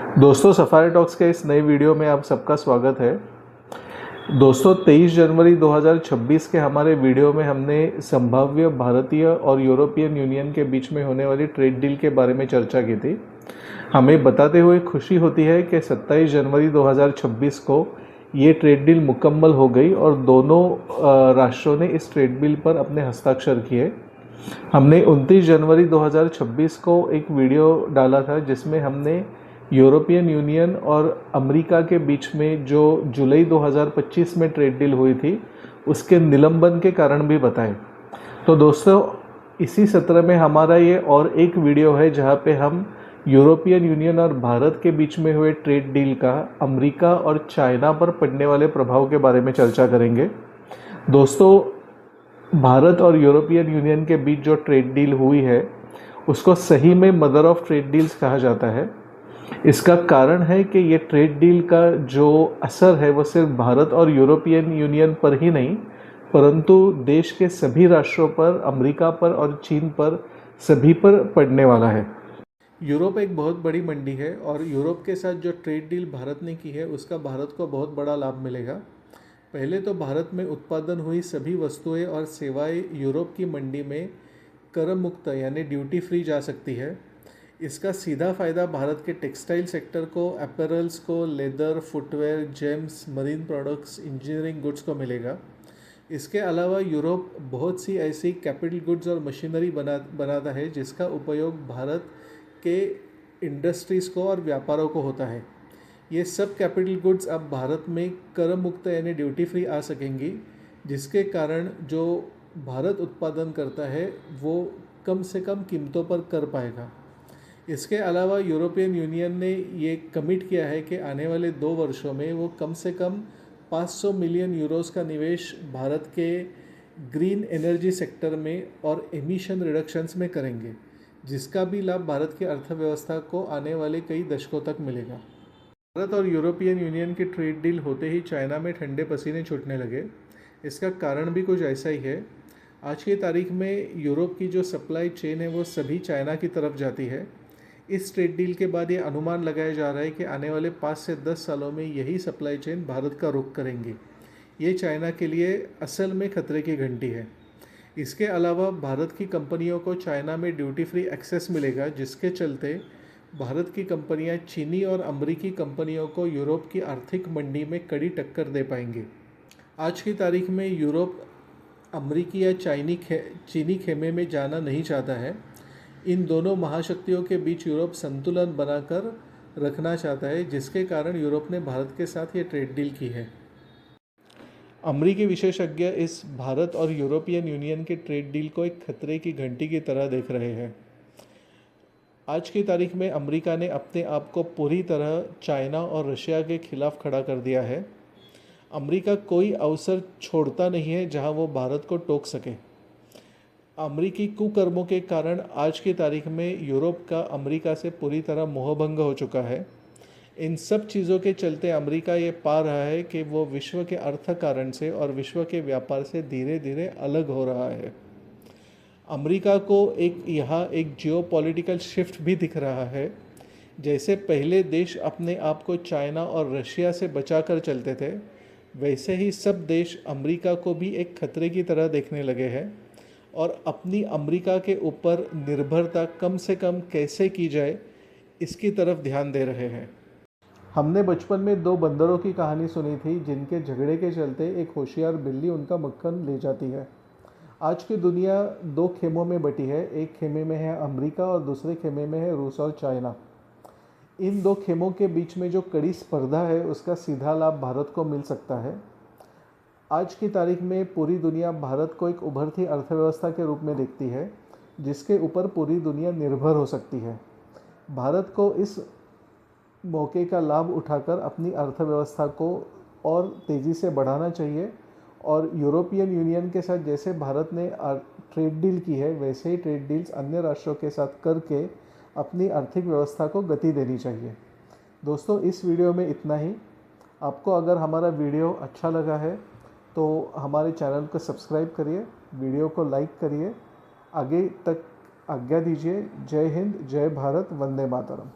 दोस्तों, safari talks के इस नए वीडियो में आप सबका स्वागत है। दोस्तों, 23 जनवरी 2026 के हमारे वीडियो में हमने संभाव्य भारतीय और यूरोपियन यूनियन के बीच में होने वाली ट्रेड डील के बारे में चर्चा की थी। हमें बताते हुए खुशी होती है कि 27 जनवरी 2026 को ये ट्रेड डील मुकम्मल हो गई और दोनों राष्ट्रों ने इस ट्रेड डील पर अपने हस्ताक्षर किए। हमने 29 जनवरी 2026 को एक वीडियो डाला था जिसमें हमने यूरोपियन यूनियन और अमेरिका के बीच में जो जुलाई 2025 में ट्रेड डील हुई थी उसके निलंबन के कारण भी बताए। तो दोस्तों, इसी सत्र में हमारा ये और एक वीडियो है जहाँ पे हम यूरोपियन यूनियन और भारत के बीच में हुए ट्रेड डील का अमेरिका और चाइना पर पड़ने वाले प्रभाव के बारे में चर्चा करेंगे। दोस्तों, भारत और यूरोपियन यूनियन के बीच जो ट्रेड डील हुई है उसको सही में मदर ऑफ ट्रेड डील्स कहा जाता है। इसका कारण है कि ये ट्रेड डील का जो असर है वो सिर्फ भारत और यूरोपियन यूनियन पर ही नहीं परंतु देश के सभी राष्ट्रों पर, अमेरिका पर और चीन पर, सभी पर पड़ने वाला है। यूरोप एक बहुत बड़ी मंडी है और यूरोप के साथ जो ट्रेड डील भारत ने की है उसका भारत को बहुत बड़ा लाभ मिलेगा। पहले तो भारत में उत्पादन हुई सभी वस्तुएं और सेवाएं यूरोप की मंडी में कर मुक्त यानी ड्यूटी फ्री जा सकती है। इसका सीधा फ़ायदा भारत के टेक्सटाइल सेक्टर को, अपैरल्स को, leather, footwear, James, marine products, engineering goods को मिलेगा। इसके अलावा यूरोप बहुत सी ऐसी कैपिटल गुड्स और मशीनरी बनाता है जिसका उपयोग भारत के इंडस्ट्रीज़ को और व्यापारों को होता है। ये सब कैपिटल गुड्स अब भारत में कर मुक्त यानी ड्यूटी फ्री आ सकेंगी, जिसके कारण जो भारत उत्पादन करता है वो कम से कम कीमतों पर कर पाएगा। इसके अलावा यूरोपियन यूनियन ने ये कमिट किया है कि आने वाले 2 वर्षों में वो कम से कम 500 मिलियन यूरोस का निवेश भारत के ग्रीन एनर्जी सेक्टर में और एमिशन रिडक्शंस में करेंगे, जिसका भी लाभ भारत की अर्थव्यवस्था को आने वाले कई दशकों तक मिलेगा। भारत और यूरोपियन यूनियन की ट्रेड डील होते ही चाइना में ठंडे पसीने छूटने लगे। इसका कारण भी कुछ ऐसा ही है। आज की तारीख में यूरोप की जो सप्लाई चेन है वो सभी चाइना की तरफ जाती है। इस ट्रेड डील के बाद ये अनुमान लगाया जा रहा है कि आने वाले 5 से 10 सालों में यही सप्लाई चेन भारत का रुख करेंगी। ये चाइना के लिए असल में खतरे की घंटी है। इसके अलावा भारत की कंपनियों को चाइना में ड्यूटी फ्री एक्सेस मिलेगा, जिसके चलते भारत की कंपनियां चीनी और अमेरिकी कंपनियों को यूरोप की आर्थिक मंडी में कड़ी टक्कर दे पाएंगी। आज की तारीख में यूरोप अमेरिकी या चीनी खेमे में जाना नहीं चाहता है। इन दोनों महाशक्तियों के बीच यूरोप संतुलन बनाकर रखना चाहता है, जिसके कारण यूरोप ने भारत के साथ ये ट्रेड डील की है। अमेरिकी विशेषज्ञ इस भारत और यूरोपियन यूनियन के ट्रेड डील को एक खतरे की घंटी की तरह देख रहे हैं। आज की तारीख में अमेरिका ने अपने आप को पूरी तरह चाइना और रशिया के खिलाफ खड़ा कर दिया है। अमेरिका कोई अवसर छोड़ता नहीं है जहां वो भारत को टोक सके। अमेरिकी कुकर्मों के कारण आज की तारीख में यूरोप का अमेरिका से पूरी तरह मोहभंग हो चुका है। इन सब चीज़ों के चलते अमेरिका ये पा रहा है कि वो विश्व के अर्थ कारण से और विश्व के व्यापार से धीरे धीरे अलग हो रहा है। अमेरिका को यहाँ एक जियोपॉलिटिकल शिफ्ट भी दिख रहा है। जैसे पहले देश अपने आप को चाइना और रशिया से बचा कर चलते थे, वैसे ही सब देश अमेरिका को भी एक खतरे की तरह देखने लगे हैं और अपनी अमेरिका के ऊपर निर्भरता कम से कम कैसे की जाए इसकी तरफ ध्यान दे रहे हैं। हमने बचपन में 2 बंदरों की कहानी सुनी थी जिनके झगड़े के चलते एक होशियार बिल्ली उनका मक्खन ले जाती है। आज की दुनिया 2 खेमों में बटी है। एक खेमे में है अमेरिका और दूसरे खेमे में है रूस और चाइना। इन 2 खेमों के बीच में जो कड़ी स्पर्धा है उसका सीधा लाभ भारत को मिल सकता है। आज की तारीख में पूरी दुनिया भारत को एक उभरती अर्थव्यवस्था के रूप में देखती है, जिसके ऊपर पूरी दुनिया निर्भर हो सकती है। भारत को इस मौके का लाभ उठाकर अपनी अर्थव्यवस्था को और तेज़ी से बढ़ाना चाहिए और यूरोपियन यूनियन के साथ जैसे भारत ने ट्रेड डील की है वैसे ही ट्रेड डील्स अन्य राष्ट्रों के साथ करके अपनी आर्थिक व्यवस्था को गति देनी चाहिए। दोस्तों, इस वीडियो में इतना ही। आपको अगर हमारा वीडियो अच्छा लगा है तो हमारे चैनल को सब्सक्राइब करिए, वीडियो को लाइक करिए, आगे तक आज्ञा दीजिए। जय हिंद, जय भारत, वंदे मातरम।